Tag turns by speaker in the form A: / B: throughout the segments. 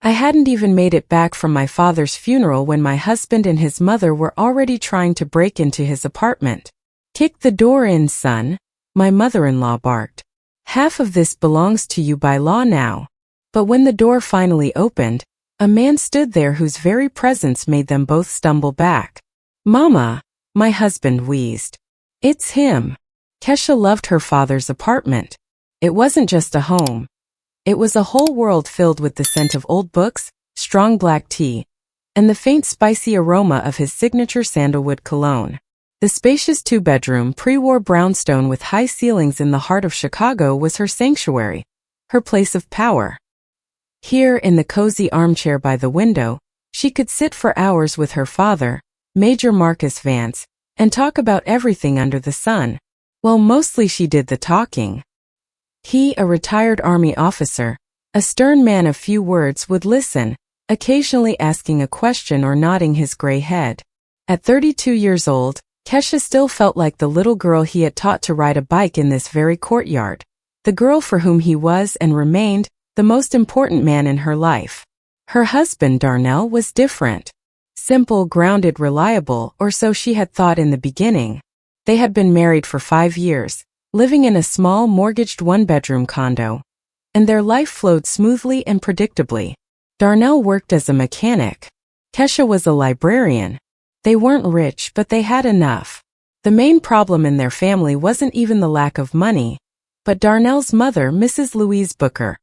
A: I hadn't even made it back from my father's funeral when my husband and his mother were already trying to break into his apartment. "Kick the door in, son," my mother-in-law barked. "Half of this belongs to you by law now." But when the door finally opened, a man stood there whose very presence made them both stumble back. "Mama," my husband wheezed. "It's him." Kesha loved her father's apartment. It wasn't just a home. It was a whole world filled with the scent of old books, strong black tea, and the faint spicy aroma of his signature sandalwood cologne. The spacious two-bedroom pre-war brownstone with high ceilings in the heart of Chicago was her sanctuary, her place of power. Here, in the cozy armchair by the window, she could sit for hours with her father, Major Marcus Vance, and talk about everything under the sun. Well, mostly she did the talking. He, a retired Army officer, a stern man of few words, would listen, occasionally asking a question or nodding his gray head. At 32 years old, Kesha still felt like the little girl he had taught to ride a bike in this very courtyard, the girl for whom he was and remained the most important man in her life. Her husband, Darnell, was different. Simple, grounded, reliable, or so she had thought in the beginning. They had been married for 5 years, living in a small mortgaged one-bedroom condo, and their life flowed smoothly and predictably. Darnell worked as a mechanic. Kesha was a librarian. They weren't rich, but they had enough. The main problem in their family wasn't even the lack of money, but Darnell's mother, Mrs. Louise Booker,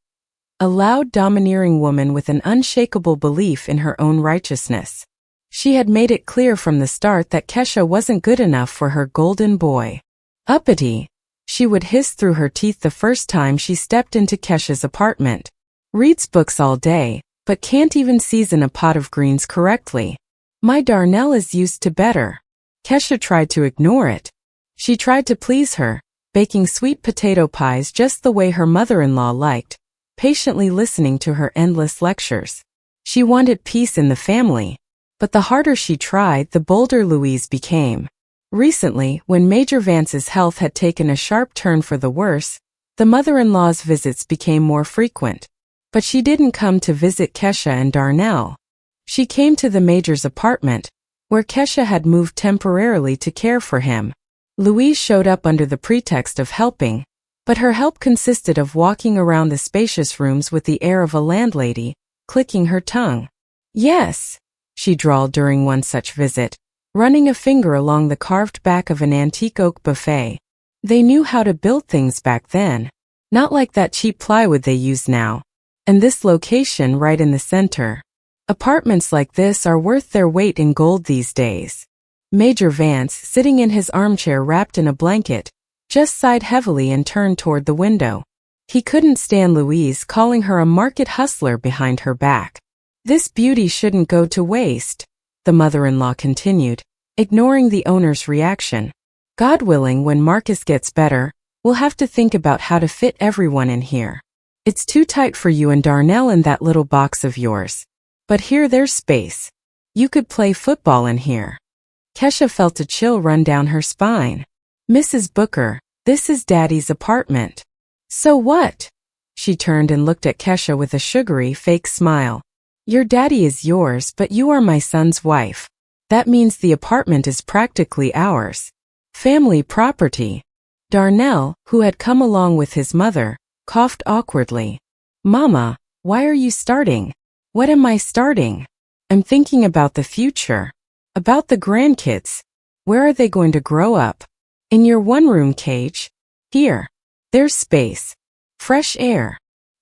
A: a loud, domineering woman with an unshakable belief in her own righteousness. She had made it clear from the start that Kesha wasn't good enough for her golden boy. "Uppity," she would hiss through her teeth the first time she stepped into Kesha's apartment. "Reads books all day, but can't even season a pot of greens correctly. My Darnell is used to better." Kesha tried to ignore it. She tried to please her, baking sweet potato pies just the way her mother-in-law liked, patiently listening to her endless lectures. She wanted peace in the family, but the harder she tried, the bolder Louise became. Recently, when Major Vance's health had taken a sharp turn for the worse, the mother-in-law's visits became more frequent. But she didn't come to visit Kesha and Darnell. She came to the Major's apartment, where Kesha had moved temporarily to care for him. Louise showed up under the pretext of helping, but her help consisted of walking around the spacious rooms with the air of a landlady, clicking her tongue. "Yes," she drawled during one such visit, running a finger along the carved back of an antique oak buffet. They knew how to build things back then, not like that cheap plywood they use now. And this location right in the center. Apartments like this are worth their weight in gold these days. Major Vance, sitting in his armchair wrapped in a blanket, just sighed heavily and turned toward the window. He couldn't stand Louise calling her a market hustler behind her back. "This beauty shouldn't go to waste," the mother-in-law continued, ignoring the owner's reaction. "God willing, when Marcus gets better, we'll have to think about how to fit everyone in here. It's too tight for you and Darnell in that little box of yours. But here there's space. You could play football in here." Kesha felt a chill run down her spine. "Mrs. Booker, this is Daddy's apartment." "So what?" She turned and looked at Kesha with a sugary, fake smile. "Your daddy is yours, but you are my son's wife. That means the apartment is practically ours. Family property." Darnell, who had come along with his mother, coughed awkwardly. "Mama, why are you starting?" "What am I starting? I'm thinking about the future. About the grandkids. Where are they going to grow up? In your one-room cage? Here. There's space. Fresh air."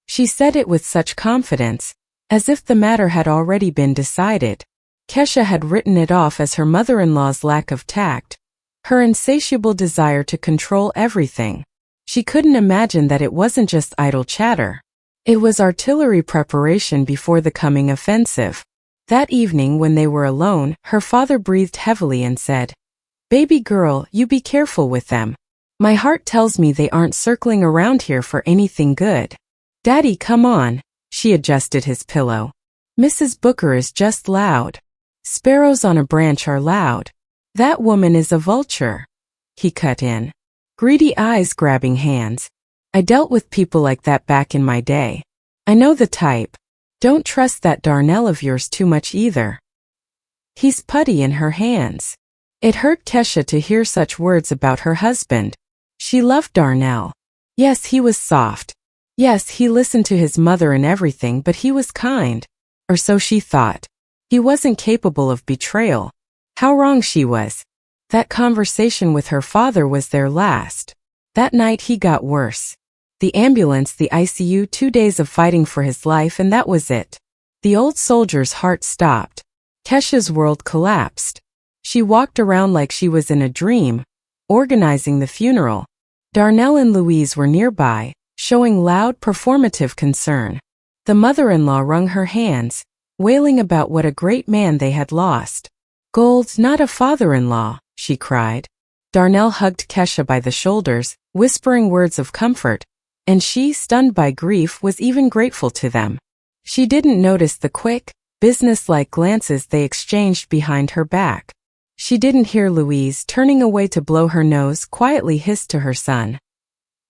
A: She said it with such confidence, as if the matter had already been decided. Kesha had written it off as her mother-in-law's lack of tact, her insatiable desire to control everything. She couldn't imagine that it wasn't just idle chatter. It was artillery preparation before the coming offensive. That evening when they were alone, her father breathed heavily and said, "Baby girl, you be careful with them. My heart tells me they aren't circling around here for anything good." "Daddy, come on." She adjusted his pillow. "Mrs. Booker is just loud. Sparrows on a branch are loud." "That woman is a vulture," he cut in. Greedy eyes grabbing hands. "I dealt with people like that back in my day. I know the type. Don't trust that Darnell of yours too much either. He's putty in her hands. It hurt Kesha to hear such words about her husband. She loved Darnell. Yes, he was soft. Yes, he listened to his mother and everything, but he was kind. Or so she thought. He wasn't capable of betrayal. How wrong she was. That conversation with her father was their last. That night he got worse. The ambulance, the ICU, 2 days of fighting for his life, and that was it. The old soldier's heart stopped. Kesha's world collapsed. She walked around like she was in a dream, organizing the funeral. Darnell and Louise were nearby, showing loud, performative concern. The mother-in-law wrung her hands, wailing about what a great man they had lost. Gold, not a father-in-law, she cried. Darnell hugged Kesha by the shoulders, whispering words of comfort, and she, stunned by grief, was even grateful to them. She didn't notice the quick, business-like glances they exchanged behind her back. She didn't hear Louise, turning away to blow her nose, quietly hiss to her son.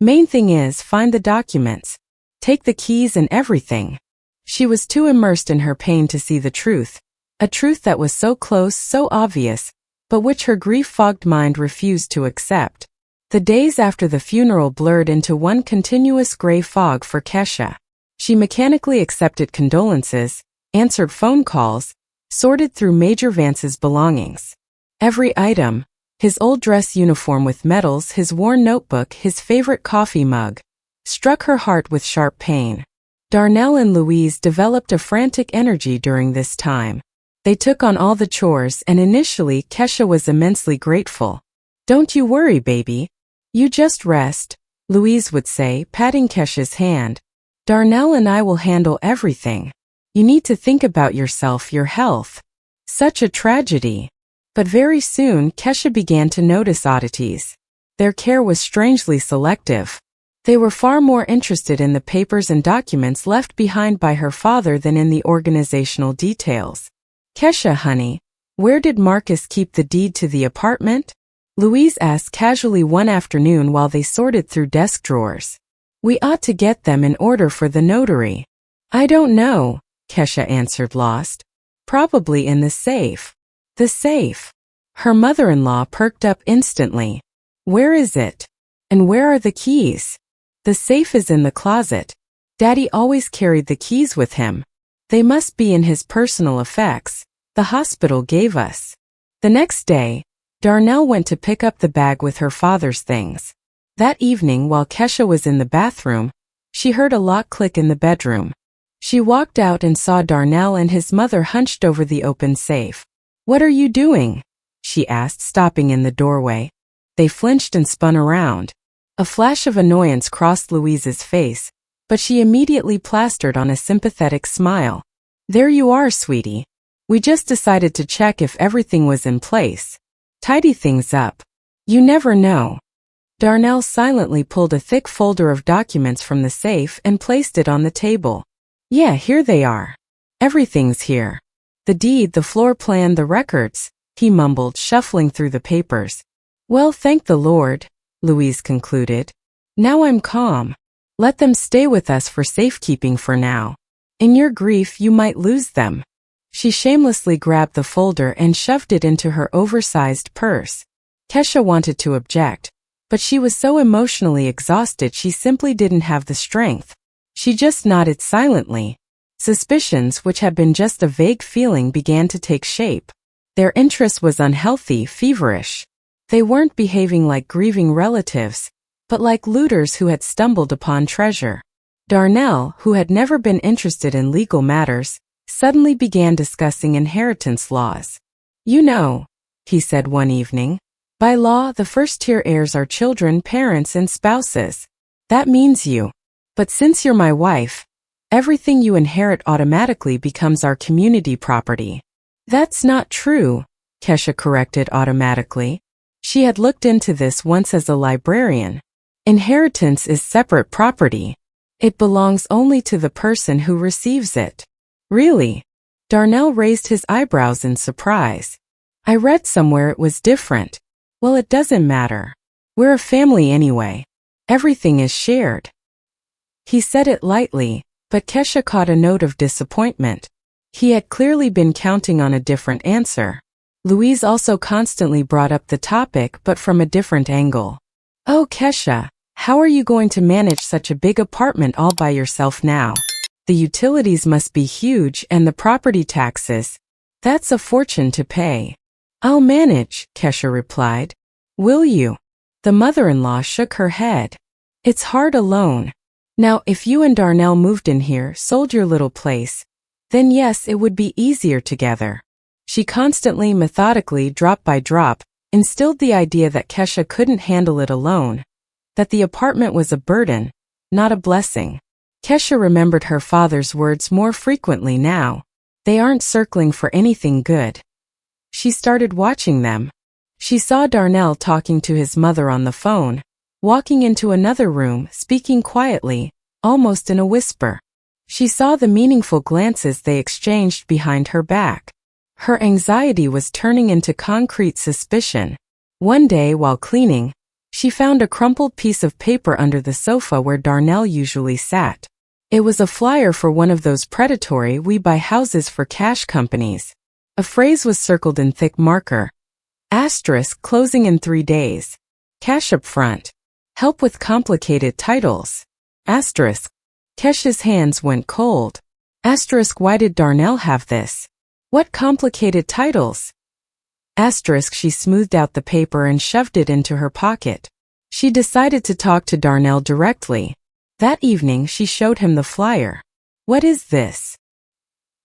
A: Main thing is, find the documents. Take the keys and everything. She was too immersed in her pain to see the truth. A truth that was so close, so obvious, but which her grief-fogged mind refused to accept. The days after the funeral blurred into one continuous gray fog for Kesha. She mechanically accepted condolences, answered phone calls, sorted through Major Vance's belongings. Every item, his old dress uniform with medals, his worn notebook, his favorite coffee mug, struck her heart with sharp pain. Darnell and Louise developed a frantic energy during this time. They took on all the chores, and initially Kesha was immensely grateful. "Don't you worry, baby. You just rest," Louise would say, patting Kesha's hand. "Darnell and I will handle everything. You need to think about yourself, your health. Such a tragedy." But very soon, Kesha began to notice oddities. Their care was strangely selective. They were far more interested in the papers and documents left behind by her father than in the organizational details. "Kesha, honey, where did Marcus keep the deed to the apartment?" Louise asked casually one afternoon while they sorted through desk drawers. "We ought to get them in order for the notary." "I don't know," Kesha answered, lost. "Probably in the safe." "The safe?" Her mother-in-law perked up instantly. "Where is it? And where are the keys?" "The safe is in the closet. Daddy always carried the keys with him. They must be in his personal effects. The hospital gave us." The next day, Darnell went to pick up the bag with her father's things. That evening, while Kesha was in the bathroom, she heard a lock click in the bedroom. She walked out and saw Darnell and his mother hunched over the open safe. "What are you doing?" she asked, stopping in the doorway. They flinched and spun around. A flash of annoyance crossed Louise's face, but she immediately plastered on a sympathetic smile. "There you are, sweetie. We just decided to check if everything was in place. Tidy things up. You never know." Darnell silently pulled a thick folder of documents from the safe and placed it on the table. "Yeah, here they are. Everything's here. The deed, the floor plan, the records," he mumbled, shuffling through the papers. "Well, thank the Lord," Louise concluded. "Now I'm calm. Let them stay with us for safekeeping for now. In your grief, you might lose them." She shamelessly grabbed the folder and shoved it into her oversized purse. Kesha wanted to object, but she was so emotionally exhausted she simply didn't have the strength. She just nodded silently. Suspicions, which had been just a vague feeling, began to take shape. Their interest was unhealthy, feverish. They weren't behaving like grieving relatives, but like looters who had stumbled upon treasure. Darnell, who had never been interested in legal matters, suddenly began discussing inheritance laws. "You know," he said one evening, "by law, the first-tier heirs are children, parents, and spouses. That means you. But since you're my wife, everything you inherit automatically becomes our community property." "That's not true," Kesha corrected automatically. She had looked into this once as a librarian. Inheritance is separate property. It belongs only to the person who receives it. "Really?" Darnell raised his eyebrows in surprise. "I read somewhere it was different." "Well, it doesn't matter. We're a family anyway. Everything is shared." He said it lightly, But Kesha caught a note of disappointment. He had clearly been counting on a different answer. Louise also constantly brought up the topic but from a different angle. "Oh, Kesha, how are you going to manage such a big apartment all by yourself now? The utilities must be huge and the property taxes. That's a fortune to pay." "I'll manage," Kesha replied. "Will you?" The mother-in-law shook her head. "It's hard alone. Now, if you and Darnell moved in here, sold your little place, then yes, it would be easier together." She constantly, methodically, drop by drop, instilled the idea that Kesha couldn't handle it alone, that the apartment was a burden, not a blessing. Kesha remembered her father's words more frequently now. They aren't circling for anything good. She started watching them. She saw Darnell talking to his mother on the phone, walking into another room, speaking quietly, almost in a whisper. She saw the meaningful glances they exchanged behind her back. Her anxiety was turning into concrete suspicion. One day, while cleaning, she found a crumpled piece of paper under the sofa where Darnell usually sat. It was a flyer for one of those predatory "we buy houses for cash" companies. A phrase was circled in thick marker. Asterisk, closing in 3 days. Cash up front. Help with complicated titles. Asterisk. Kesha's hands went cold. Asterisk, why did Darnell have this? What complicated titles? Asterisk, she smoothed out the paper and shoved it into her pocket. She decided to talk to Darnell directly. That evening she showed him the flyer. "What is this?"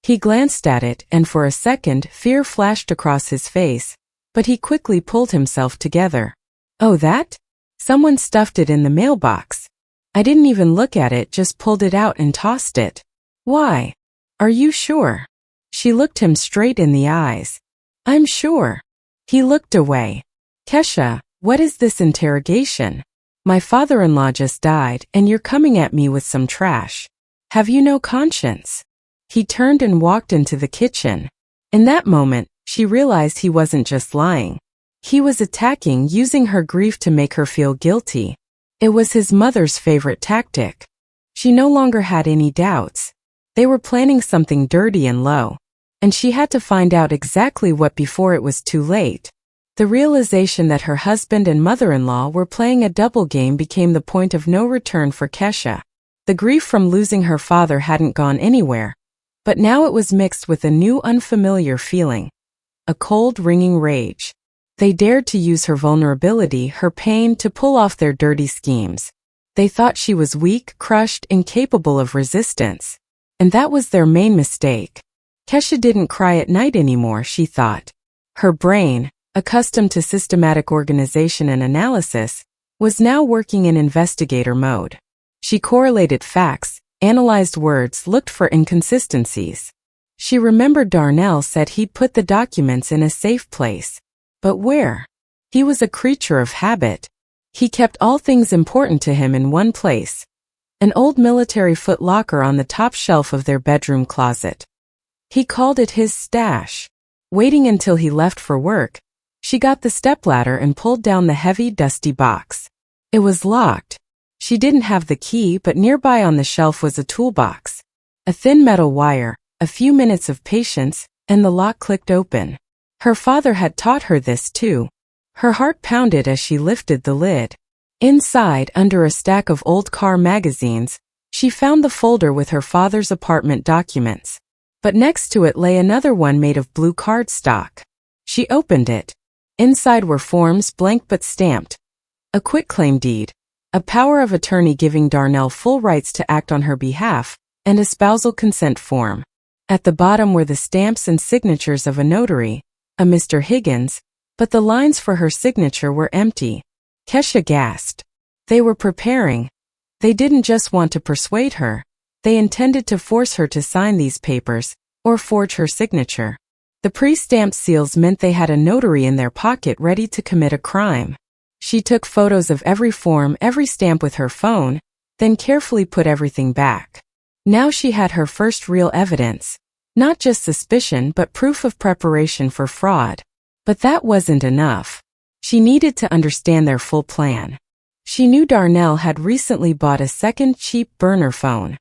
A: He glanced at it, and for a second fear flashed across his face, but he quickly pulled himself together. "Oh, that? Someone stuffed it in the mailbox. I didn't even look at it, just pulled it out and tossed it." "Why? Are you sure?" She looked him straight in the eyes. "I'm sure." He looked away. "Kesha, what is this interrogation? My father-in-law just died, and you're coming at me with some trash. Have you no conscience?" He turned and walked into the kitchen. In that moment, she realized he wasn't just lying. He was attacking, using her grief to make her feel guilty. It was his mother's favorite tactic. She no longer had any doubts. They were planning something dirty and low, and she had to find out exactly what before it was too late. The realization that her husband and mother-in-law were playing a double game became the point of no return for Kesha. The grief from losing her father hadn't gone anywhere, but now it was mixed with a new unfamiliar feeling, a cold, ringing rage. They dared to use her vulnerability, her pain, to pull off their dirty schemes. They thought she was weak, crushed, incapable of resistance. And that was their main mistake. Kesha didn't cry at night anymore, she thought. Her brain, accustomed to systematic organization and analysis, was now working in investigator mode. She correlated facts, analyzed words, looked for inconsistencies. She remembered Darnell said he'd put the documents in a safe place. But where? He was a creature of habit. He kept all things important to him in one place. An old military foot locker on the top shelf of their bedroom closet. He called it his stash. Waiting until he left for work, she got the stepladder and pulled down the heavy, dusty box. It was locked. She didn't have the key, but nearby on the shelf was a toolbox. A thin metal wire, a few minutes of patience, and the lock clicked open. Her father had taught her this too. Her heart pounded as she lifted the lid. Inside, under a stack of old car magazines, she found the folder with her father's apartment documents. But next to it lay another one made of blue cardstock. She opened it. Inside were forms, blank but stamped. A quitclaim deed, a power of attorney giving Darnell full rights to act on her behalf, and a spousal consent form. At the bottom were the stamps and signatures of a notary, a Mr. Higgins, but the lines for her signature were empty. Kesha gasped. They were preparing. They didn't just want to persuade her. They intended to force her to sign these papers, or forge her signature. The pre-stamped seals meant they had a notary in their pocket ready to commit a crime. She took photos of every form, every stamp with her phone, then carefully put everything back. Now she had her first real evidence. Not just suspicion, but proof of preparation for fraud. But that wasn't enough. She needed to understand their full plan. She knew Darnell had recently bought a second cheap burner phone.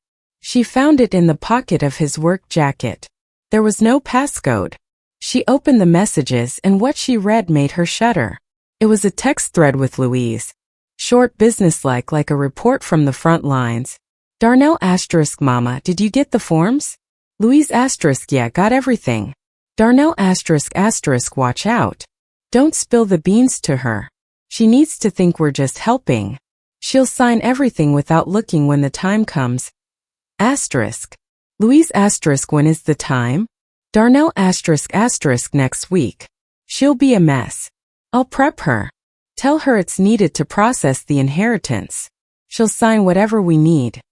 A: She found it in the pocket of his work jacket. There was no passcode. She opened the messages and what she read made her shudder. It was a text thread with Louise. Short, businesslike, like a report from the front lines. Darnell *, Mama, did you get the forms? Louise *, yeah, got everything. Darnell *, watch out. Don't spill the beans to her. She needs to think we're just helping. She'll sign everything without looking when the time comes. Louise *, when is the time? Darnell *, next week. She'll be a mess. I'll prep her. Tell her it's needed to process the inheritance. She'll sign whatever we need.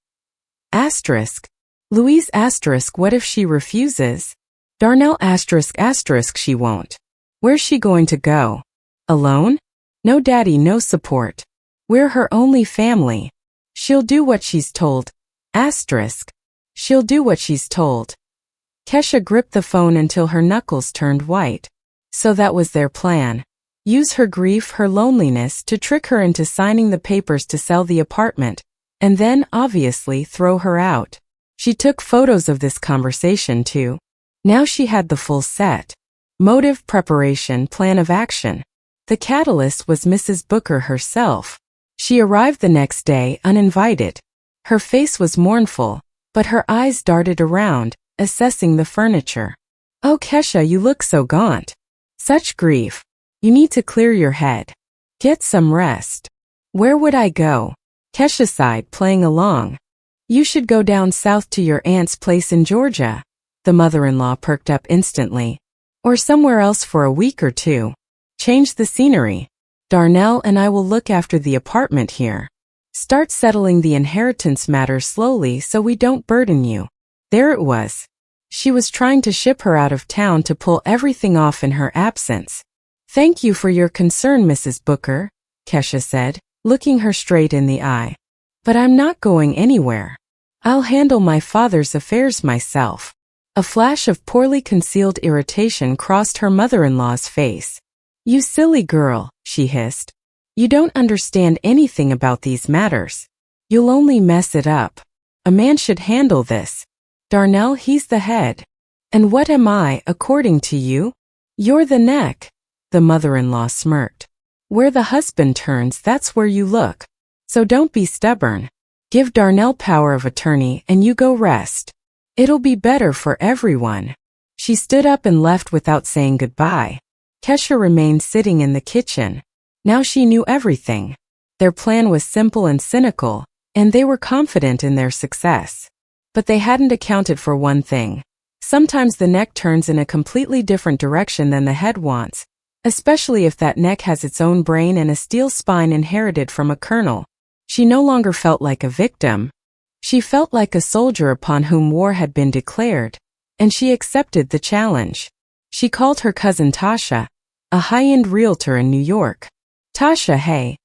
A: Louise *, what if she refuses? Darnell *, she won't. Where's she going to go? Alone? No daddy, no support. We're her only family. She'll do what she's told. She'll do what she's told. Kesha gripped the phone until her knuckles turned white. So that was their plan. Use her grief, her loneliness, to trick her into signing the papers to sell the apartment, and then, obviously, throw her out. She took photos of this conversation, too. Now she had the full set. Motive, preparation, plan of action. The catalyst was Mrs. Booker herself. She arrived the next day, uninvited. Her face was mournful, but her eyes darted around, assessing the furniture. Oh, Kesha, you look so gaunt. Such grief. You need to clear your head. Get some rest. Where would I go? Kesha sighed, playing along. You should go down south to your aunt's place in Georgia. The mother-in-law perked up instantly. Or somewhere else for a week or two. Change the scenery. Darnell and I will look after the apartment here. Start settling the inheritance matter slowly so we don't burden you. There it was. She was trying to ship her out of town to pull everything off in her absence. Thank you for your concern, Mrs. Booker, Kesha said, looking her straight in the eye. But I'm not going anywhere. I'll handle my father's affairs myself. A flash of poorly concealed irritation crossed her mother-in-law's face. You silly girl, she hissed. You don't understand anything about these matters. You'll only mess it up. A man should handle this. Darnell, he's the head. And what am I, according to you? You're the neck. The mother-in-law smirked. Where the husband turns, that's where you look. So don't be stubborn. Give Darnell power of attorney and you go rest. It'll be better for everyone. She stood up and left without saying goodbye. Kesha remained sitting in the kitchen. Now she knew everything. Their plan was simple and cynical, and they were confident in their success. But they hadn't accounted for one thing. Sometimes the neck turns in a completely different direction than the head wants, especially if that neck has its own brain and a steel spine inherited from a colonel. She no longer felt like a victim. She felt like a soldier upon whom war had been declared, and she accepted the challenge. She called her cousin Tasha, a high-end realtor in New York. Tasha, hey.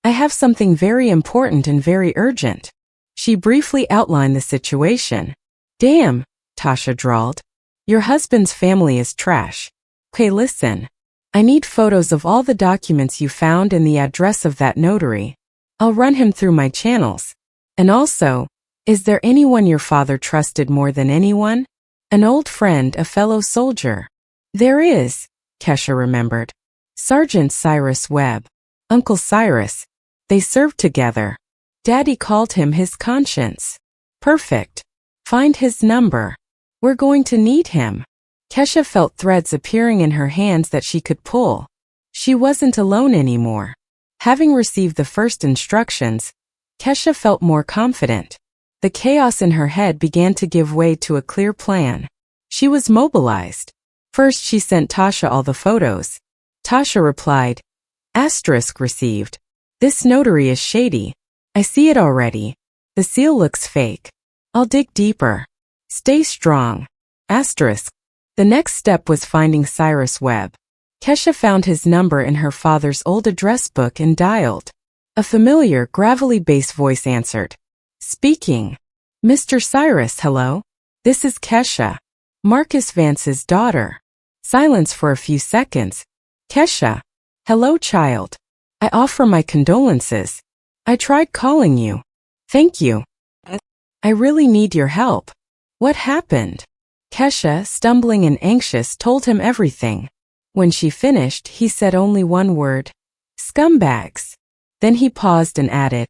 A: I have something very important and very urgent. She briefly outlined the situation. Damn, Tasha drawled. Your husband's family is trash. Okay, listen. I need photos of all the documents you found and the address of that notary. I'll run him through my channels. And also, is there anyone your father trusted more than anyone? An old friend, a fellow soldier. There is, Kesha remembered. Sergeant Cyrus Webb. Uncle Cyrus. They served together. Daddy called him his conscience. Perfect. Find his number. We're going to need him. Kesha felt threads appearing in her hands that she could pull. She wasn't alone anymore. Having received the first instructions, Kesha felt more confident. The chaos in her head began to give way to a clear plan. She was mobilized. First, she sent Tasha all the photos. Tasha replied, *received. This notary is shady. I see it already. The seal looks fake. I'll dig deeper. Stay strong. The next step was finding Cyrus Webb. Kesha found his number in her father's old address book and dialed. A familiar, gravelly bass voice answered. Speaking. Mr. Cyrus, hello? This is Kesha. Marcus Vance's daughter. Silence for a few seconds. Kesha. Hello, child. I offer my condolences. I tried calling you. Thank you. I really need your help. What happened? Kesha, stumbling and anxious, told him everything. When she finished, he said only one word. Scumbags. Then he paused and added,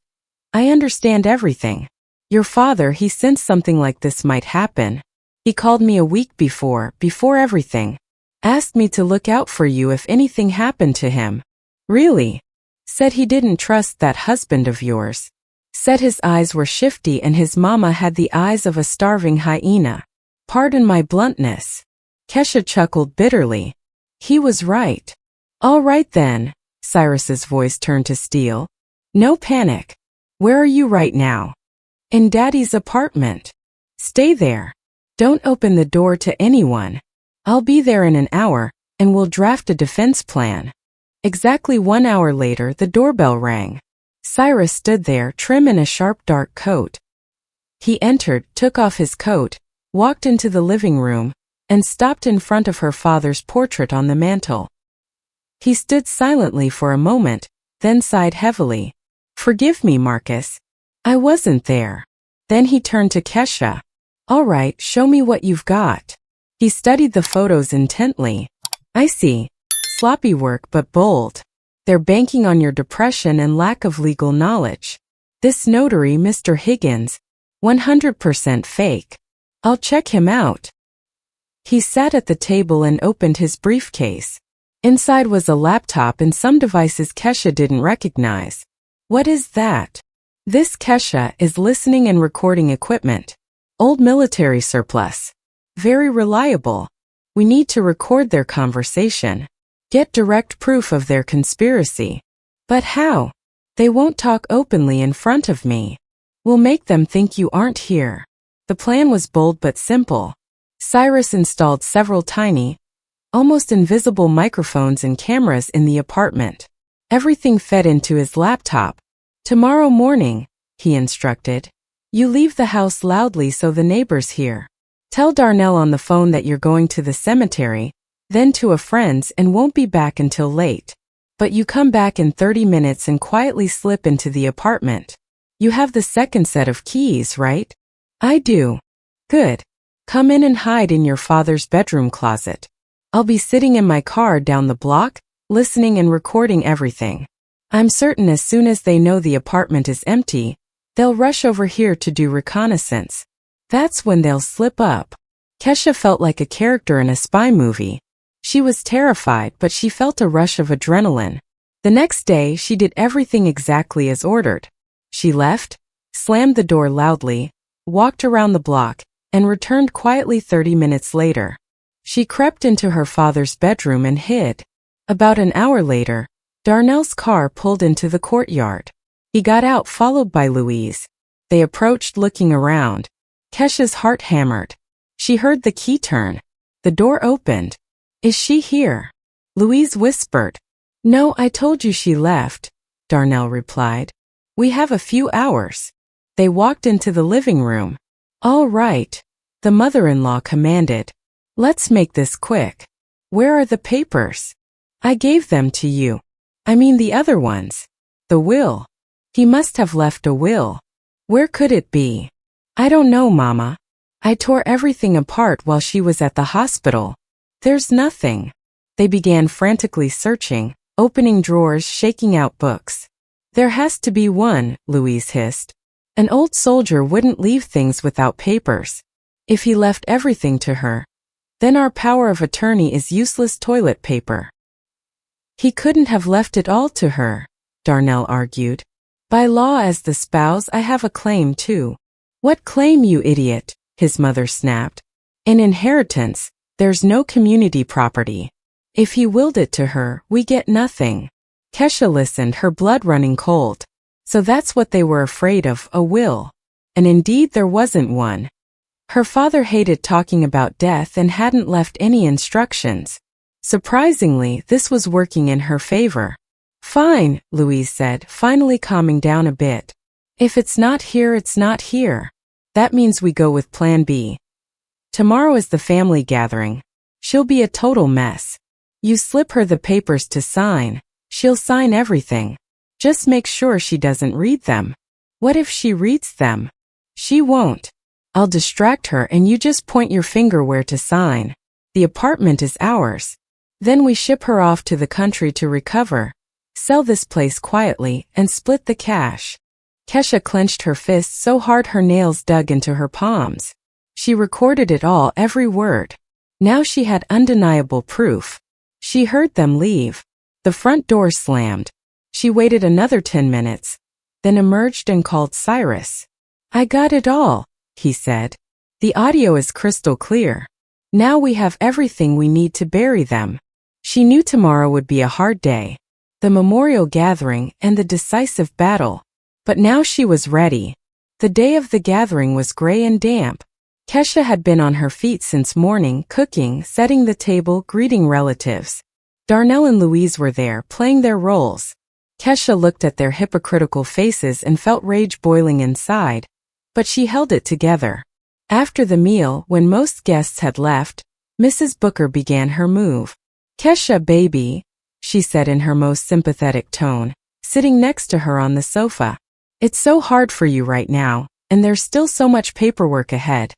A: I understand everything. Your father, he sensed something like this might happen. He called me a week before everything. Asked me to look out for you if anything happened to him. Really? Said he didn't trust that husband of yours. Said his eyes were shifty and his mama had the eyes of a starving hyena. Pardon my bluntness. Kesha chuckled bitterly. He was right. All right then. Cyrus's voice turned to steel. No panic. Where are you right now? In Daddy's apartment. Stay there. Don't open the door to anyone. I'll be there in an hour, and we'll draft a defense plan. Exactly 1 hour later, the doorbell rang. Cyrus stood there, trim in a sharp dark coat. He entered, took off his coat, walked into the living room, and stopped in front of her father's portrait on the mantel. He stood silently for a moment, then sighed heavily. Forgive me, Marcus. I wasn't there. Then he turned to Kesha. All right, show me what you've got. He studied the photos intently. I see. Sloppy work but bold. They're banking on your depression and lack of legal knowledge. This notary, Mr. Higgins, 100% fake. I'll check him out. He sat at the table and opened his briefcase. Inside was a laptop and some devices Kesha didn't recognize. What is that? This, Kesha, is listening and recording equipment. Old military surplus. Very reliable. We need to record their conversation. Get direct proof of their conspiracy. But how? They won't talk openly in front of me. We'll make them think you aren't here. The plan was bold but simple. Cyrus installed several tiny, almost invisible microphones and cameras in the apartment. Everything fed into his laptop. Tomorrow morning, he instructed, you leave the house loudly so the neighbors hear. Tell Darnell on the phone that you're going to the cemetery, then to a friend's and won't be back until late. But you come back in 30 minutes and quietly slip into the apartment. You have the second set of keys, right? I do. Good. Come in and hide in your father's bedroom closet. I'll be sitting in my car down the block, listening and recording everything. I'm certain as soon as they know the apartment is empty, they'll rush over here to do reconnaissance. That's when they'll slip up. Kesha felt like a character in a spy movie. She was terrified, but she felt a rush of adrenaline. The next day, she did everything exactly as ordered. She left, slammed the door loudly, walked around the block, and returned quietly 30 minutes later. She crept into her father's bedroom and hid. About an hour later, Darnell's car pulled into the courtyard. He got out followed by Louise. They approached looking around. Kesha's heart hammered. She heard the key turn. The door opened. Is she here? Louise whispered. No, I told you she left, Darnell replied. We have a few hours. They walked into the living room. All right, the mother-in-law commanded. Let's make this quick. Where are the papers? I gave them to you. I mean the other ones. The will. He must have left a will. Where could it be? I don't know, Mama. I tore everything apart while she was at the hospital. There's nothing. They began frantically searching, opening drawers, shaking out books. There has to be one, Louise hissed. An old soldier wouldn't leave things without papers. If he left everything to her, then our power of attorney is useless toilet paper. He couldn't have left it all to her, Darnell argued. By law as the spouse I have a claim too. What claim, you idiot? His mother snapped. In inheritance, there's no community property. If he willed it to her, we get nothing. Kesha listened, her blood running cold. So that's what they were afraid of, a will. And indeed there wasn't one. Her father hated talking about death and hadn't left any instructions. Surprisingly, this was working in her favor. Fine, Louise said, finally calming down a bit. If it's not here, it's not here. That means we go with Plan B. Tomorrow is the family gathering. She'll be a total mess. You slip her the papers to sign. She'll sign everything. Just make sure she doesn't read them. What if she reads them? She won't. I'll distract her and you just point your finger where to sign. The apartment is ours. Then we ship her off to the country to recover, sell this place quietly, and split the cash. Kesha clenched her fists so hard her nails dug into her palms. She recorded it all, every word. Now she had undeniable proof. She heard them leave. The front door slammed. She waited another 10 minutes, then emerged and called Cyrus. I got it all, he said. The audio is crystal clear. Now we have everything we need to bury them. She knew tomorrow would be a hard day. The memorial gathering and the decisive battle. But now she was ready. The day of the gathering was gray and damp. Kesha had been on her feet since morning, cooking, setting the table, greeting relatives. Darnell and Louise were there, playing their roles. Kesha looked at their hypocritical faces and felt rage boiling inside, but she held it together. After the meal, when most guests had left, Mrs. Booker began her move. Kesha, baby, she said in her most sympathetic tone, sitting next to her on the sofa. It's so hard for you right now, and there's still so much paperwork ahead.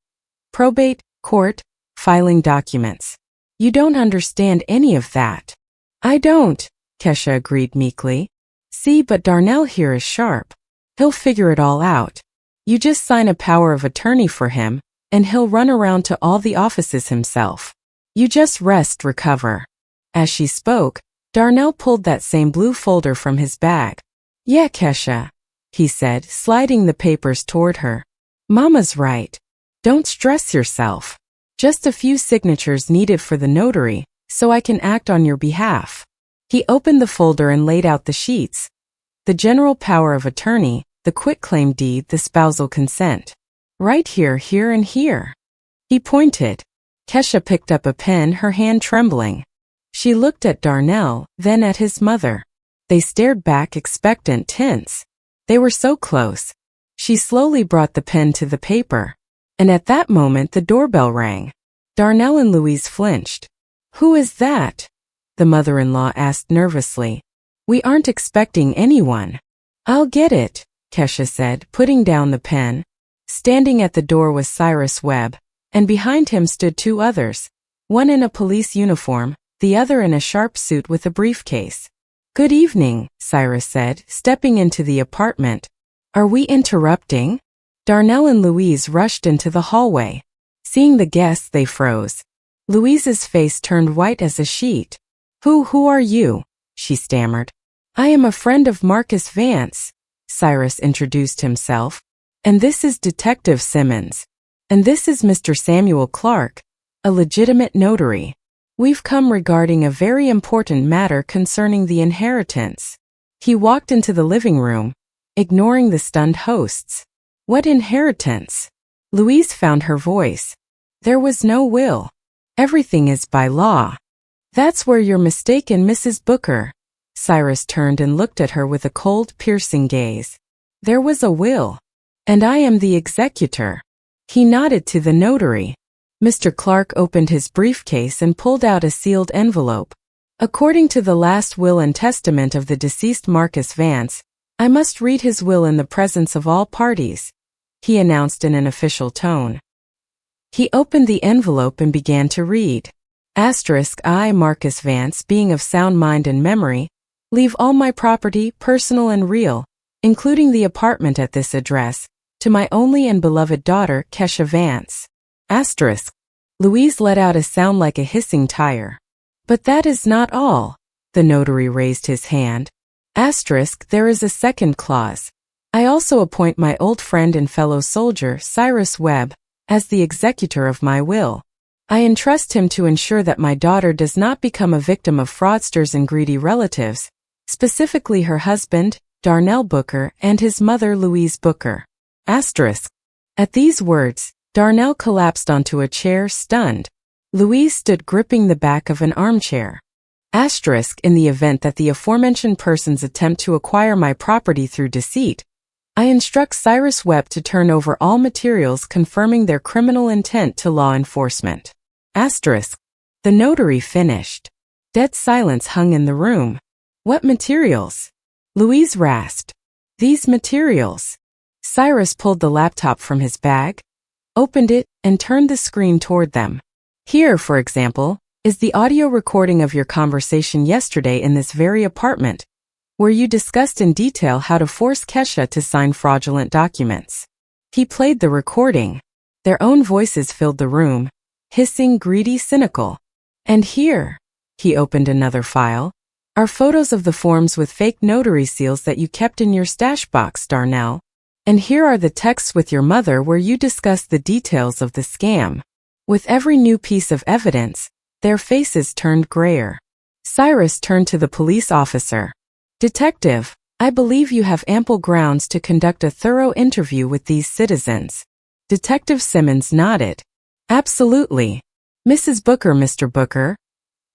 A: Probate, court, filing documents. You don't understand any of that. I don't, Kesha agreed meekly. See, but Darnell here is sharp. He'll figure it all out. You just sign a power of attorney for him, and he'll run around to all the offices himself. You just rest, recover. As she spoke, Darnell pulled that same blue folder from his bag. Yeah, Kesha, he said, sliding the papers toward her. Mama's right. Don't stress yourself. Just a few signatures needed for the notary, so I can act on your behalf. He opened the folder and laid out the sheets. The general power of attorney, the quitclaim deed, the spousal consent. Right here, here, and here. He pointed. Kesha picked up a pen, her hand trembling. She looked at Darnell, then at his mother. They stared back, expectant, tense. They were so close. She slowly brought the pen to the paper. And at that moment the doorbell rang. Darnell and Louise flinched. Who is that? The mother-in-law asked nervously. We aren't expecting anyone. I'll get it, Kesha said, putting down the pen. Standing at the door was Cyrus Webb, and behind him stood two others, one in a police uniform, the other in a sharp suit with a briefcase. Good evening, Cyrus said, stepping into the apartment. Are we interrupting? Darnell and Louise rushed into the hallway. Seeing the guests, they froze. Louise's face turned white as a sheet. Who are you? She stammered. I am a friend of Marcus Vance, Cyrus introduced himself. And this is Detective Simmons. And this is Mr. Samuel Clark, a legitimate notary. We've come regarding a very important matter concerning the inheritance. He walked into the living room, ignoring the stunned hosts. What inheritance? Louise found her voice. There was no will. Everything is by law. That's where you're mistaken, Mrs. Booker. Cyrus turned and looked at her with a cold, piercing gaze. There was a will. And I am the executor. He nodded to the notary. Mr. Clark opened his briefcase and pulled out a sealed envelope. According to the last will and testament of the deceased Marcus Vance, I must read his will in the presence of all parties, he announced in an official tone. He opened the envelope and began to read. I, Marcus Vance, being of sound mind and memory, leave all my property, personal and real, including the apartment at this address, to my only and beloved daughter, Kesha Vance. Louise let out a sound like a hissing tire. But that is not all. The notary raised his hand. There is a second clause. I also appoint my old friend and fellow soldier, Cyrus Webb, as the executor of my will. I entrust him to ensure that my daughter does not become a victim of fraudsters and greedy relatives, specifically her husband, Darnell Booker, and his mother, Louise Booker. At these words, Darnell collapsed onto a chair, stunned. Louise stood gripping the back of an armchair. In the event that the aforementioned persons attempt to acquire my property through deceit, I instruct Cyrus Webb to turn over all materials confirming their criminal intent to law enforcement. The notary finished. Dead silence hung in the room. What materials? Louise rasped. These materials. Cyrus pulled the laptop from his bag, opened it, and turned the screen toward them. Here, for example, is the audio recording of your conversation yesterday in this very apartment, where you discussed in detail how to force Kesha to sign fraudulent documents. He played the recording. Their own voices filled the room, hissing, greedy, cynical. And here, he opened another file, are photos of the forms with fake notary seals that you kept in your stash box, Darnell. And here are the texts with your mother where you discussed the details of the scam. With every new piece of evidence, their faces turned grayer. Cyrus turned to the police officer. Detective, I believe you have ample grounds to conduct a thorough interview with these citizens. Detective Simmons nodded. Absolutely. Mrs. Booker, Mr. Booker,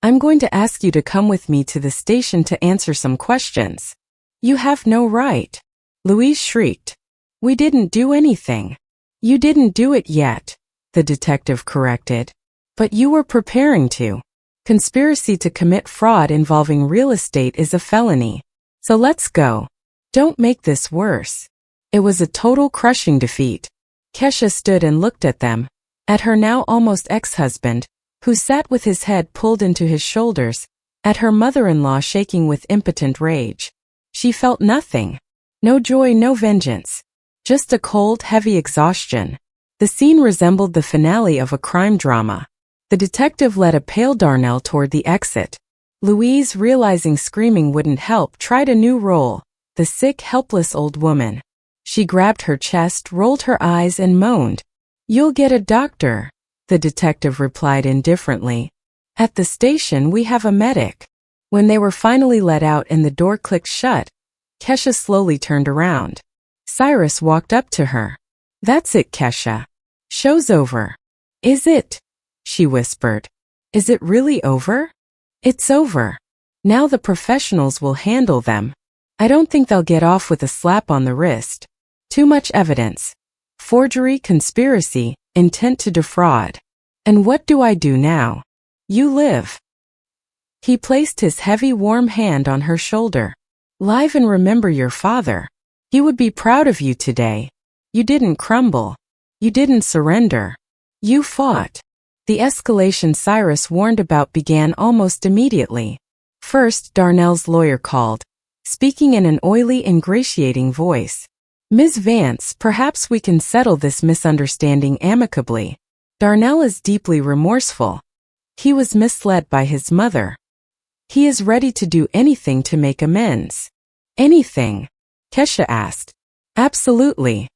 A: I'm going to ask you to come with me to the station to answer some questions. You have no right. Louise shrieked. We didn't do anything. You didn't do it yet, the detective corrected. But you were preparing to. Conspiracy to commit fraud involving real estate is a felony. So let's go. Don't make this worse. It was a total crushing defeat. Kesha stood and looked at them, at her now almost ex-husband, who sat with his head pulled into his shoulders, at her mother-in-law shaking with impotent rage. She felt nothing. No joy, no vengeance. Just a cold, heavy exhaustion. The scene resembled the finale of a crime drama. The detective led a pale Darnell toward the exit. Louise, realizing screaming wouldn't help, tried a new role, the sick, helpless old woman. She grabbed her chest, rolled her eyes, and moaned. You'll get a doctor, the detective replied indifferently. At the station we have a medic. When they were finally let out and the door clicked shut, Kesha slowly turned around. Cyrus walked up to her. That's it, Kesha. Show's over. Is it? She whispered. Is it really over? It's over. Now the professionals will handle them. I don't think they'll get off with a slap on the wrist. Too much evidence. Forgery, conspiracy, intent to defraud. And what do I do now? You live. He placed his heavy, warm hand on her shoulder. Live and remember your father. He would be proud of you today. You didn't crumble. You didn't surrender. You fought. The escalation Cyrus warned about began almost immediately. First, Darnell's lawyer called, speaking in an oily, ingratiating voice. Ms. Vance, perhaps we can settle this misunderstanding amicably. Darnell is deeply remorseful. He was misled by his mother. He is ready to do anything to make amends. Anything? Kesha asked. Absolutely.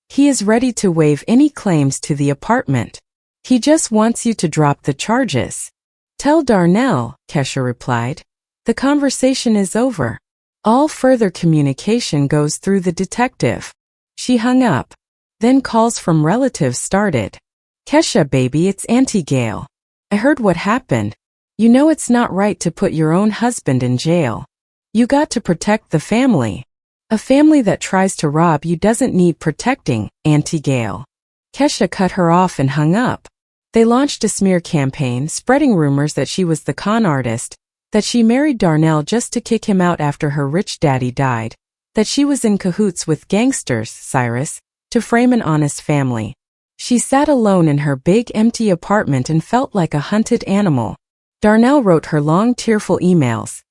A: He is ready to waive any claims to the apartment. He just wants you to drop the charges. Tell Darnell, Kesha replied. The conversation is over. All further communication goes through the detective. She hung up. Then calls from relatives started. Kesha, baby, it's Auntie Gail. I heard what happened. You know it's not right to put your own husband in jail. You got to protect the family. A family that tries to rob you doesn't need protecting, Auntie Gail. Kesha cut her off and hung up. They launched a smear campaign, spreading rumors that she was the con artist, that she married Darnell just to kick him out after her rich daddy died, that she was in cahoots with gangsters, Cyrus, to frame an honest family. She sat alone in her big empty apartment and felt like a hunted animal. Darnell wrote her long tearful emails.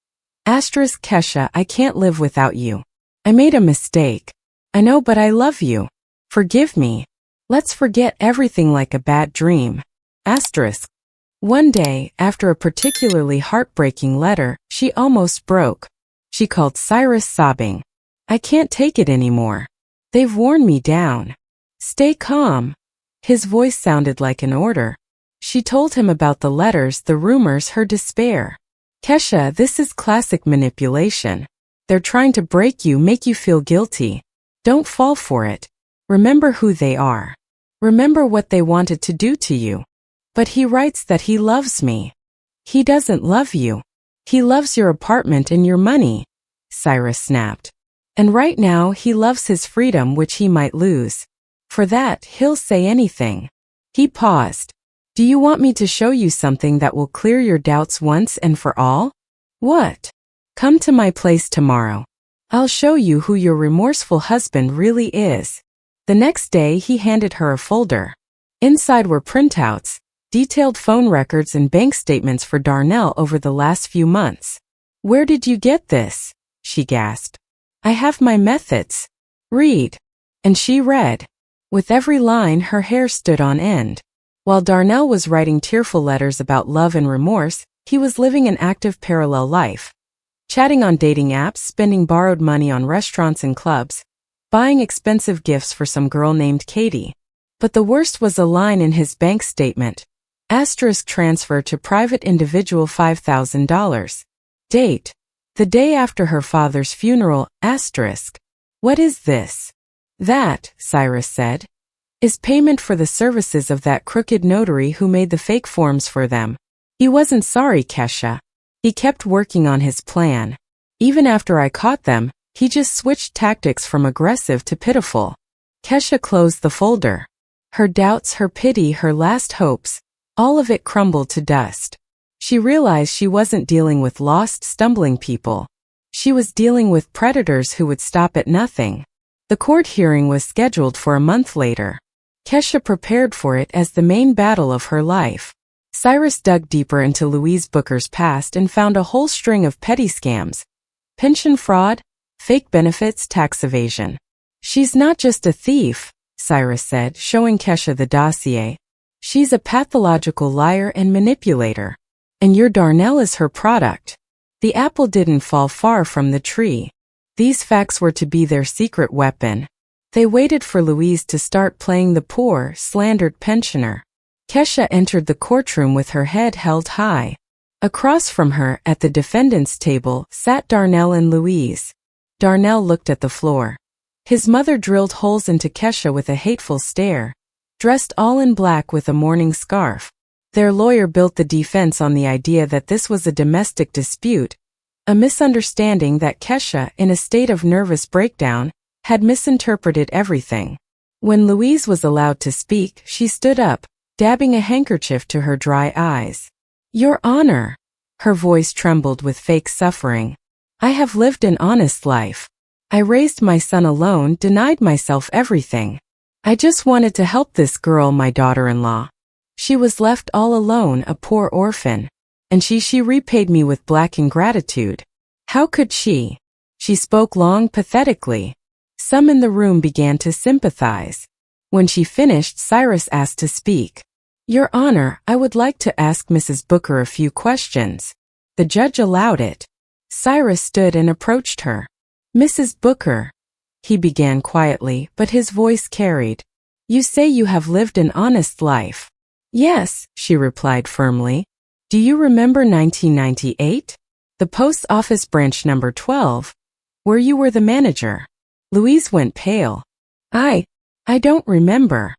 A: Kesha, I can't live without you. I made a mistake. I know, but I love you. Forgive me. Let's forget everything like a bad dream. One day, after a particularly heartbreaking letter, she almost broke. She called Cyrus sobbing. I can't take it anymore. They've worn me down. Stay calm. His voice sounded like an order. She told him about the letters, the rumors, her despair. Kesha, this is classic manipulation. They're trying to break you, make you feel guilty. Don't fall for it. Remember who they are. Remember what they wanted to do to you. But he writes that he loves me. He doesn't love you. He loves your apartment and your money, Cyrus snapped. And right now he loves his freedom, which he might lose. For that, he'll say anything. He paused. Do you want me to show you something that will clear your doubts once and for all? What? Come to my place tomorrow. I'll show you who your remorseful husband really is. The next day he handed her a folder. Inside were printouts, detailed phone records and bank statements for Darnell over the last few months. Where did you get this? She gasped. I have my methods. Read. And she read. With every line her hair stood on end. While Darnell was writing tearful letters about love and remorse, he was living an active parallel life. Chatting on dating apps, spending borrowed money on restaurants and clubs, buying expensive gifts for some girl named Katie. But the worst was a line in his bank statement. Asterisk transfer to private individual $5,000. Date. The day after her father's funeral, asterisk. What is this? That, Cyrus said, is payment for the services of that crooked notary who made the fake forms for them. He wasn't sorry, Kesha. He kept working on his plan. Even after I caught them, he just switched tactics from aggressive to pitiful. Kesha closed the folder. Her doubts, her pity, her last hopes, all of it crumbled to dust. She realized she wasn't dealing with lost, stumbling people. She was dealing with predators who would stop at nothing. The court hearing was scheduled for a month later. Kesha prepared for it as the main battle of her life. Cyrus dug deeper into Louise Booker's past and found a whole string of petty scams. Pension fraud, fake benefits, tax evasion. She's not just a thief, Cyrus said, showing Kesha the dossier. She's a pathological liar and manipulator. And your Darnell is her product. The apple didn't fall far from the tree. These facts were to be their secret weapon. They waited for Louise to start playing the poor, slandered pensioner. Kesha entered the courtroom with her head held high. Across from her, at the defendant's table, sat Darnell and Louise. Darnell looked at the floor. His mother drilled holes into Kesha with a hateful stare, dressed all in black with a mourning scarf. Their lawyer built the defense on the idea that this was a domestic dispute, a misunderstanding that Kesha, in a state of nervous breakdown, had misinterpreted everything. When Louise was allowed to speak, she stood up, dabbing a handkerchief to her dry eyes. Your Honor, her voice trembled with fake suffering. I have lived an honest life. I raised my son alone, denied myself everything. I just wanted to help this girl, my daughter-in-law. She was left all alone, a poor orphan. And she repaid me with black ingratitude. How could she? She spoke long, pathetically. Some in the room began to sympathize. When she finished, Cyrus asked to speak. Your Honor, I would like to ask Mrs. Booker a few questions. The judge allowed it. Cyrus stood and approached her. Mrs. Booker, he began quietly, but his voice carried. You say you have lived an honest life. Yes, she replied firmly. Do you remember 1998? The post office branch number 12, where you were the manager? Louise went pale. I don't remember.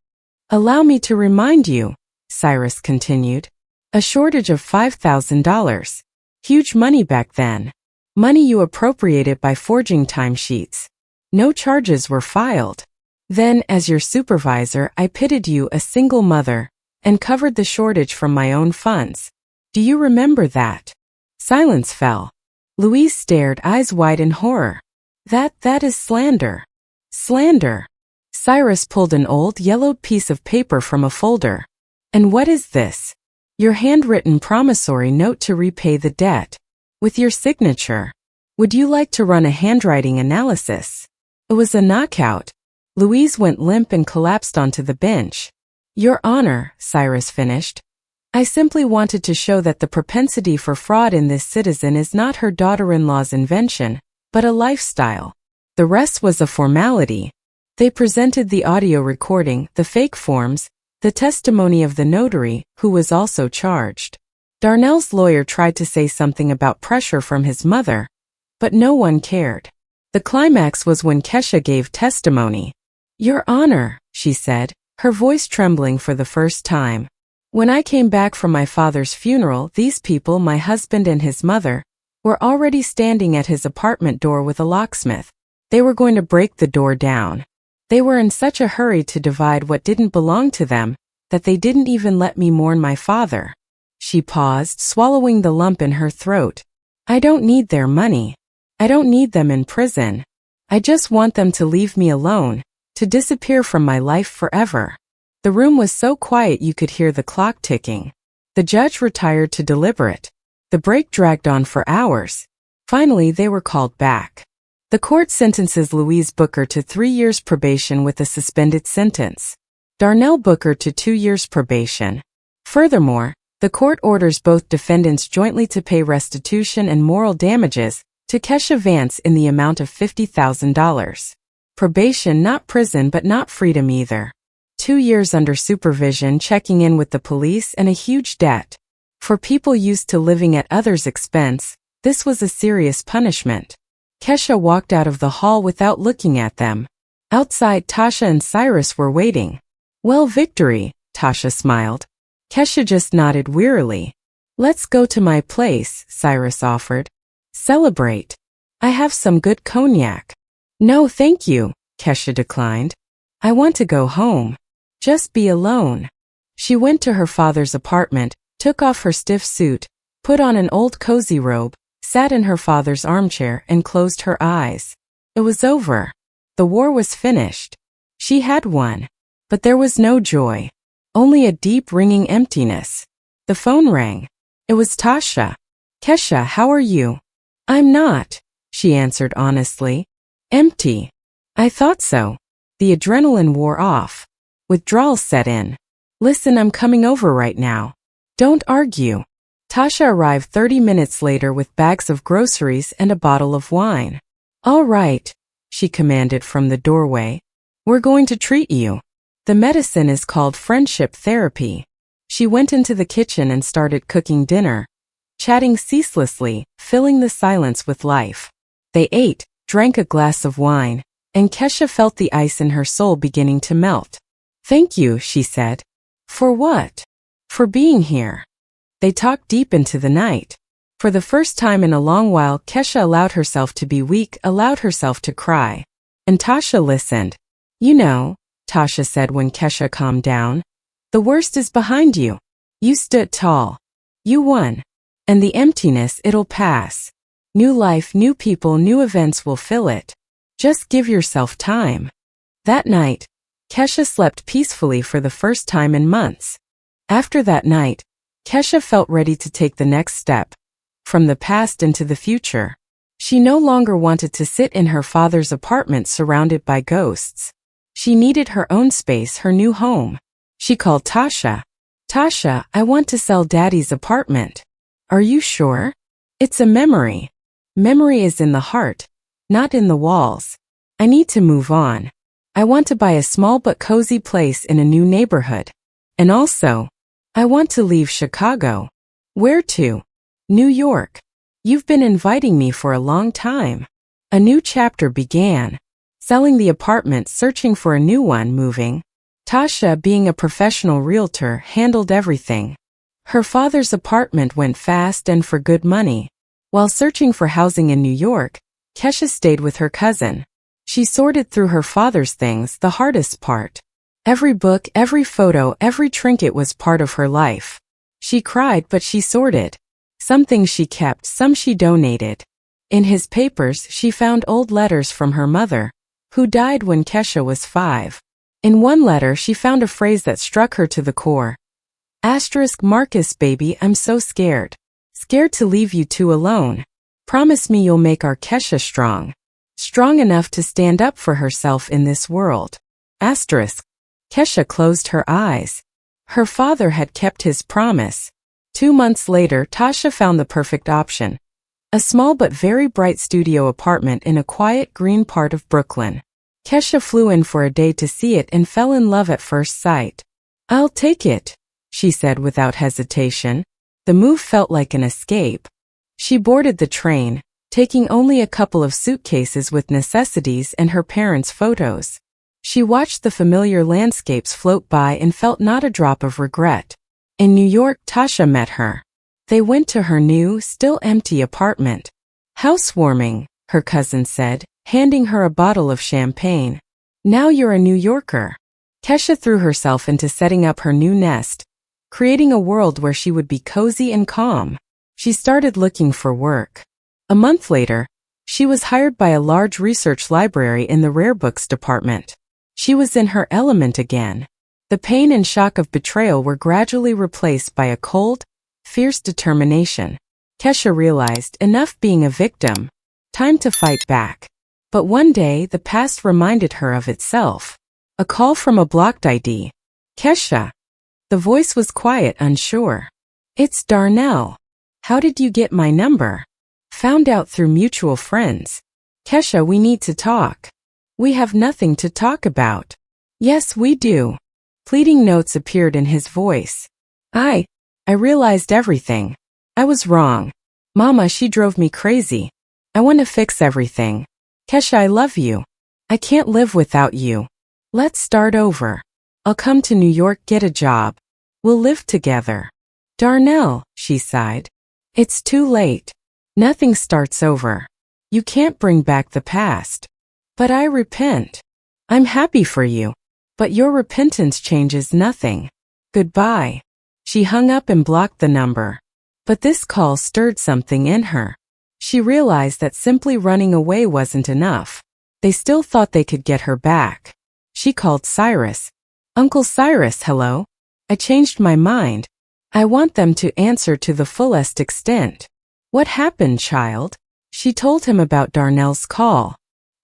A: Allow me to remind you, Cyrus continued. A shortage of $5,000. Huge money back then. Money you appropriated by forging timesheets. No charges were filed. Then, as your supervisor, I pitted you, a single mother, and covered the shortage from my own funds. Do you remember that? Silence fell. Louise stared, eyes wide in horror. That is slander. Slander. Cyrus pulled an old, yellowed piece of paper from a folder. And what is this? Your handwritten promissory note to repay the debt. With your signature. Would you like to run a handwriting analysis? It was a knockout. Louise went limp and collapsed onto the bench. Your Honor, Cyrus finished. I simply wanted to show that the propensity for fraud in this citizen is not her daughter-in-law's invention, but a lifestyle. The rest was a formality. They presented the audio recording, the fake forms, the testimony of the notary, who was also charged. Darnell's lawyer tried to say something about pressure from his mother, but no one cared. The climax was when Kesha gave testimony. Your Honor, she said, her voice trembling for the first time. When I came back from my father's funeral, these people, my husband and his mother, were already standing at his apartment door with a locksmith. They were going to break the door down. They were in such a hurry to divide what didn't belong to them, that they didn't even let me mourn my father. She paused, swallowing the lump in her throat. I don't need their money. I don't need them in prison. I just want them to leave me alone, to disappear from my life forever. The room was so quiet you could hear the clock ticking. The judge retired to deliberate. The break dragged on for hours. Finally, they were called back. The court sentences Louise Booker to 3 years probation with a suspended sentence. Darnell Booker to 2 years probation. Furthermore, the court orders both defendants jointly to pay restitution and moral damages to Kesha Vance in the amount of $50,000. Probation, not prison, but not freedom either. 2 years under supervision, checking in with the police, and a huge debt. For people used to living at others' expense, this was a serious punishment. Kesha walked out of the hall without looking at them. Outside, Tasha and Cyrus were waiting. Well, victory, Tasha smiled. Kesha just nodded wearily. Let's go to my place, Cyrus offered. Celebrate. I have some good cognac. No, thank you, Kesha declined. I want to go home. Just be alone. She went to her father's apartment, took off her stiff suit, put on an old cozy robe, sat in her father's armchair and closed her eyes. It was over. The war was finished. She had won. But there was no joy. Only a deep ringing emptiness. The phone rang. It was Tasha. Kesha, how are you? I'm not, she answered honestly. Empty. I thought so. The adrenaline wore off. Withdrawal set in. Listen, I'm coming over right now. Don't argue. Tasha arrived 30 minutes later with bags of groceries and a bottle of wine. All right, she commanded from the doorway. We're going to treat you. The medicine is called friendship therapy. She went into the kitchen and started cooking dinner, chatting ceaselessly, filling the silence with life. They ate, drank a glass of wine, and Kesha felt the ice in her soul beginning to melt. Thank you, she said. For what? For being here. They talked deep into the night. For the first time in a long while, Kesha allowed herself to be weak, allowed herself to cry. And Tasha listened. You know, Tasha said when Kesha calmed down, the worst is behind you. You stood tall. You won. And the emptiness, it'll pass. New life, new people, new events will fill it. Just give yourself time. That night, Kesha slept peacefully for the first time in months. After that night, Kesha felt ready to take the next step, from the past into the future. She no longer wanted to sit in her father's apartment surrounded by ghosts. She needed her own space, her new home. She called Tasha. Tasha, I want to sell Daddy's apartment. Are you sure? It's a memory. Memory is in the heart, not in the walls. I need to move on. I want to buy a small but cozy place in a new neighborhood. And also, I want to leave Chicago. Where to? New York. You've been inviting me for a long time. A new chapter began. Selling the apartment, searching for a new one, moving. Tasha, being a professional realtor, handled everything. Her father's apartment went fast and for good money. While searching for housing in New York, Kesha stayed with her cousin. She sorted through her father's things, the hardest part. Every book, every photo, every trinket was part of her life. She cried, but she sorted. Some things she kept, some she donated. In his papers, she found old letters from her mother, who died when Kesha was 5. In one letter, she found a phrase that struck her to the core. Marcus, baby, I'm so scared. Scared to leave you two alone. Promise me you'll make our Kesha strong. Strong enough to stand up for herself in this world. Kesha closed her eyes. Her father had kept his promise. 2 months later, Tasha found the perfect option. A small but very bright studio apartment in a quiet green part of Brooklyn. Kesha flew in for a day to see it and fell in love at first sight. I'll take it, she said without hesitation. The move felt like an escape. She boarded the train, taking only a couple of suitcases with necessities and her parents' photos. She watched the familiar landscapes float by and felt not a drop of regret. In New York, Tasha met her. They went to her new, still empty apartment. Housewarming, her cousin said, handing her a bottle of champagne. Now you're a New Yorker. Kesha threw herself into setting up her new nest, creating a world where she would be cozy and calm. She started looking for work. A month later, She was hired by a large research library in the rare books department. She was in her element again. The pain and shock of betrayal were gradually replaced by a cold, fierce determination. Kesha realized enough being a victim. Time to fight back. But one day the past reminded her of itself. A call from a blocked ID. Kesha. The voice was quiet, unsure. It's Darnell. How did you get my number? Found out through mutual friends. Kesha, we need to talk. We have nothing to talk about. Yes, we do. Pleading notes appeared in his voice. I realized everything. I was wrong. Mama, she drove me crazy. I want to fix everything. Kesha, I love you. I can't live without you. Let's start over. I'll come to New York, get a job. We'll live together. Darnell, she sighed. It's too late. Nothing starts over. You can't bring back the past. But I repent. I'm happy for you. But your repentance changes nothing. Goodbye. She hung up and blocked the number. But this call stirred something in her. She realized that simply running away wasn't enough. They still thought they could get her back. She called Cyrus. Uncle Cyrus, hello? I changed my mind. I want them to answer to the fullest extent. What happened, child? She told him about Darnell's call.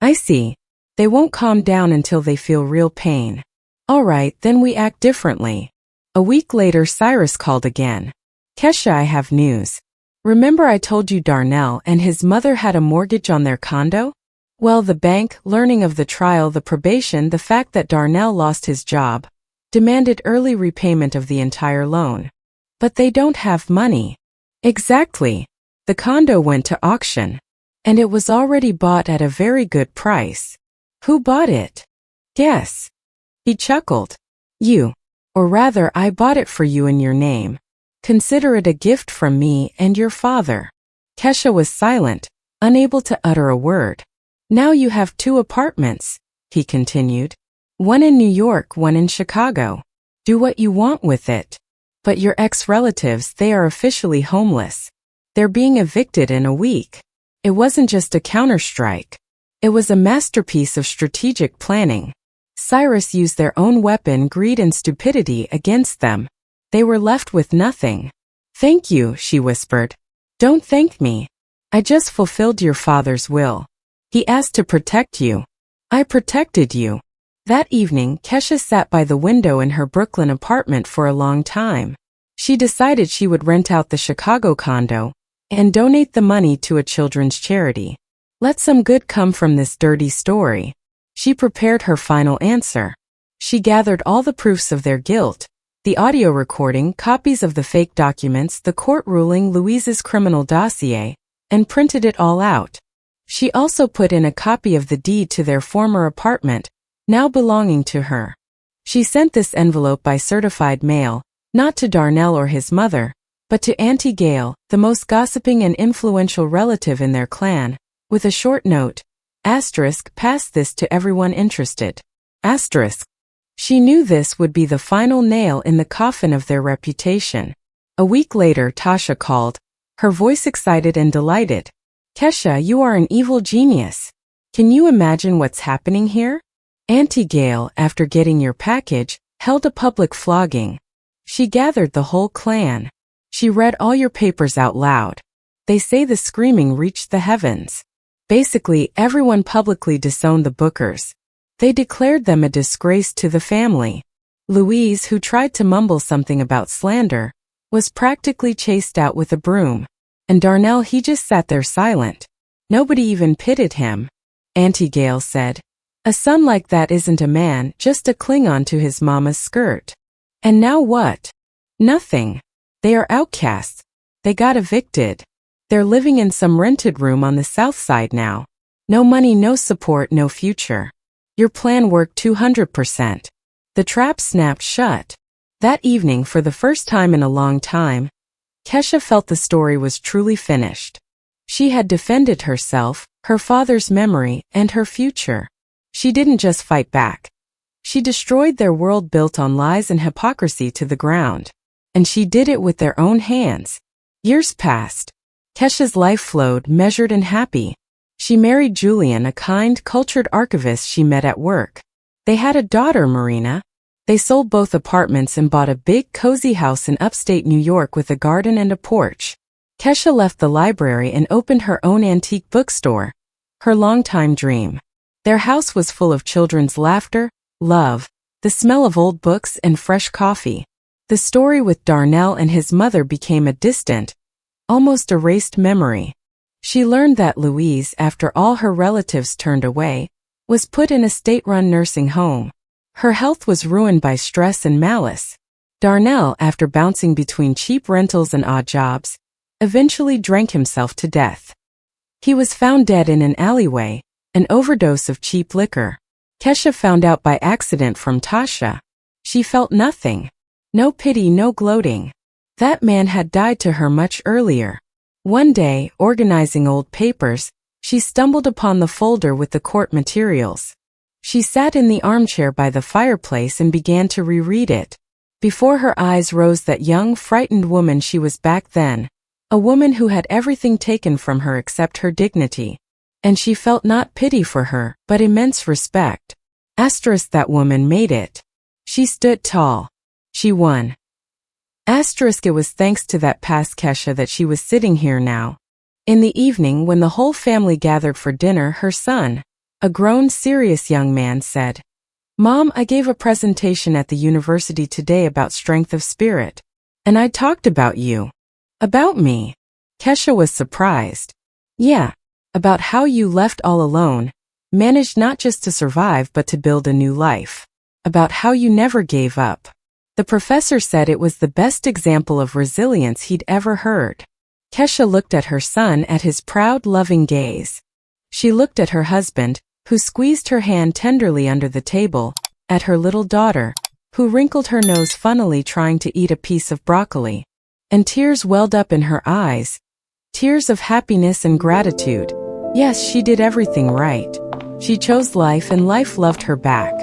A: I see. They won't calm down until they feel real pain. All right, then we act differently. A week later, Cyrus called again. Kesha, I have news. Remember I told you Darnell and his mother had a mortgage on their condo? Well, the bank, learning of the trial, the probation, the fact that Darnell lost his job, demanded early repayment of the entire loan. But they don't have money. Exactly. The condo went to auction. And it was already bought at a very good price. Who bought it? Guess. He chuckled. You. Or rather, I bought it for you in your name. Consider it a gift from me and your father. Kesha was silent, unable to utter a word. Now you have 2 apartments, he continued. One in New York, one in Chicago. Do what you want with it. But your ex-relatives, they are officially homeless. They're being evicted in a week. It wasn't just a counterstrike. It was a masterpiece of strategic planning. Cyrus used their own weapon, greed and stupidity, against them. They were left with nothing. Thank you, she whispered. Don't thank me. I just fulfilled your father's will. He asked to protect you. I protected you. That evening, Kesha sat by the window in her Brooklyn apartment for a long time. She decided she would rent out the Chicago condo and donate the money to a children's charity. Let some good come from this dirty story. She prepared her final answer. She gathered all the proofs of their guilt, the audio recording, copies of the fake documents, the court ruling, Louise's criminal dossier, and printed it all out. She also put in a copy of the deed to their former apartment, now belonging to her. She sent this envelope by certified mail, not to Darnell or his mother, but to Auntie Gail, the most gossiping and influential relative in their clan, with a short note, *, pass this to everyone interested. *. She knew this would be the final nail in the coffin of their reputation. A week later, Tasha called, her voice excited and delighted. Kesha, you are an evil genius. Can you imagine what's happening here? Auntie Gail, after getting your package, held a public flogging. She gathered the whole clan. She read all your papers out loud. They say the screaming reached the heavens. Basically, everyone publicly disowned the Bookers. They declared them a disgrace to the family. Louise, who tried to mumble something about slander, was practically chased out with a broom. And Darnell, he just sat there silent. Nobody even pitied him. Auntie Gail said, a son like that isn't a man, just a Klingon to his mama's skirt. And now what? Nothing. They are outcasts. They got evicted. They're living in some rented room on the south side now. No money, no support, no future. Your plan worked 200%. The trap snapped shut. That evening, for the first time in a long time, Kesha felt the story was truly finished. She had defended herself, her father's memory, and her future. She didn't just fight back. She destroyed their world built on lies and hypocrisy to the ground. And she did it with their own hands. Years passed. Kesha's life flowed, measured and happy. She married Julian, a kind, cultured archivist she met at work. They had a daughter, Marina. They sold both apartments and bought a big, cozy house in upstate New York with a garden and a porch. Kesha left the library and opened her own antique bookstore, her longtime dream. Their house was full of children's laughter, love, the smell of old books, and fresh coffee. The story with Darnell and his mother became a distant, almost erased memory. She learned that Louise, after all her relatives turned away, was put in a state-run nursing home. Her health was ruined by stress and malice. Darnell, after bouncing between cheap rentals and odd jobs, eventually drank himself to death. He was found dead in an alleyway, an overdose of cheap liquor. Kesha found out by accident from Tasha. She felt nothing. No pity, no gloating. That man had died to her much earlier. One day, organizing old papers, she stumbled upon the folder with the court materials. She sat in the armchair by the fireplace and began to reread it. Before her eyes rose that young, frightened woman she was back then, a woman who had everything taken from her except her dignity. And she felt not pity for her, but immense respect. That woman made it. She stood tall. She won. It was thanks to that past Kesha that she was sitting here now. In the evening, when the whole family gathered for dinner, her son, a grown, serious young man, said, "Mom, I gave a presentation at the university today about strength of spirit. And I talked about you." "About me?" Kesha was surprised. "Yeah, about how you left all alone, managed not just to survive but to build a new life. About how you never gave up." The professor said it was the best example of resilience he'd ever heard. Kesha looked at her son, at his proud, loving gaze. She looked at her husband, who squeezed her hand tenderly under the table, at her little daughter, who wrinkled her nose funnily trying to eat a piece of broccoli. And tears welled up in her eyes. Tears of happiness and gratitude. Yes, she did everything right. She chose life and life loved her back.